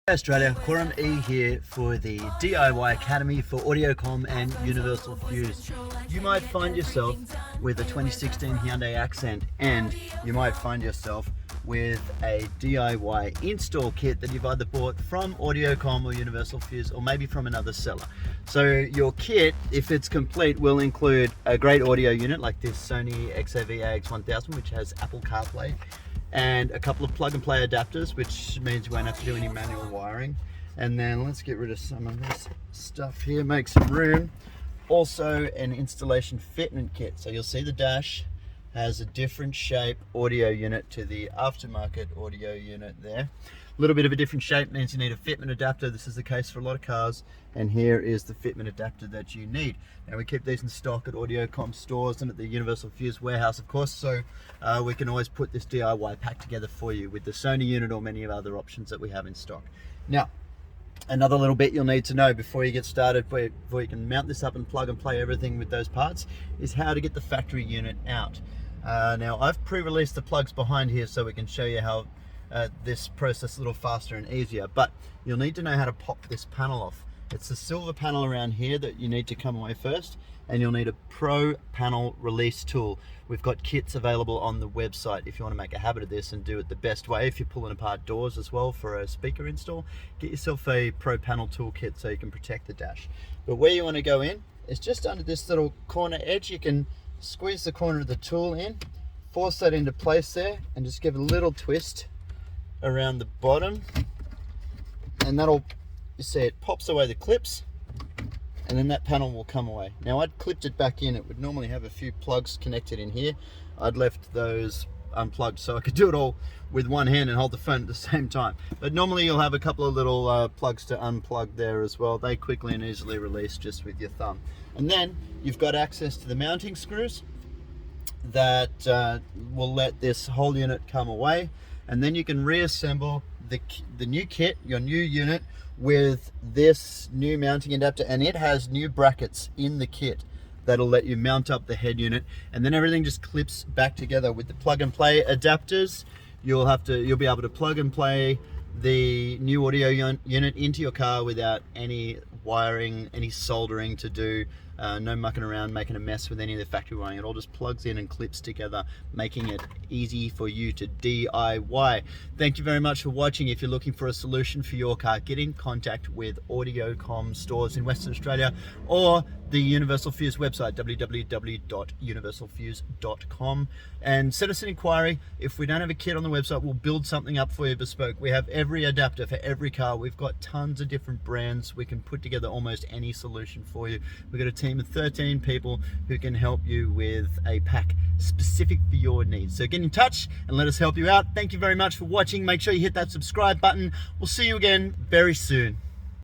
Australia, Quorum E here for the DIY Academy for Audiocom and Universal Fuse. You might find yourself with a 2016 Hyundai Accent, and you might find yourself with a DIY install kit that you've either bought from Audiocom or Universal Fuse, or maybe from another seller. So your kit, if it's complete, will include a great audio unit like this Sony XAV-AX1000, which has Apple CarPlay, and a couple of plug and play adapters, which means you won't have to do any manual wiring. And then let's get rid of some of this stuff here, make some room. Also an installation fitment kit. So you'll see the dash has a different shape audio unit to the aftermarket audio unit there. A little bit of a different shape means you need a fitment adapter. This is the case for a lot of cars, and here is the fitment adapter that you need. Now we keep these in stock at Audiocom stores and at the Universal Fuse warehouse, of course, so we can always put this DIY pack together for you with the Sony unit or many of other options that we have in stock. Now, another little bit you'll need to know before you get started, before you can mount this up and plug and play everything with those parts, is how to get the factory unit out. Now I've pre-released the plugs behind here so we can show you how this process a little faster and easier, but you'll need to know how to pop this panel off. It's the silver panel around here that you need to come away first, and you'll need a pro panel release tool. We've got kits available on the website if you want to make a habit of this and do it the best way. If you're pulling apart doors as well for a speaker install, get yourself a pro panel tool kit so you can protect the dash. But where you want to go in is just under this little corner edge. You can squeeze the corner of the tool in, force that into place there, and just give it a little twist around the bottom, and that'll, you see, it pops away the clips, and then that panel will come away. Now I'd clipped it back in. It would normally have a few plugs connected in here. I'd left those unplugged so I could do it all with one hand and hold the phone at the same time. But normally you'll have a couple of little plugs to unplug there as well. They quickly and easily release just with your thumb. And then you've got access to the mounting screws that will let this whole unit come away, and then you can reassemble the new kit, your new unit, with this new mounting adapter, and it has new brackets in the kit that'll let you mount up the head unit, and then everything just clips back together. With the plug and play adapters, you'll be able to plug and play the new audio unit into your car without any wiring, any soldering to do, no mucking around, making a mess with any of the factory wiring. It all just plugs in and clips together, making it easy for you to DIY. Thank you very much for watching. If you're looking for a solution for your car, get in contact with Audiocom stores in Western Australia or the Universal Fuse website, www.universalfuse.com, and send us an inquiry. If we don't have a kit on the website, we'll build something up for you bespoke. We have every adapter for every car. We've got tons of different brands. We can put together almost any solution for you. We've got a team of 13 people who can help you with a pack specific for your needs. So get in touch and let us help you out. Thank you very much for watching. Make sure you hit that subscribe button. We'll see you again very soon.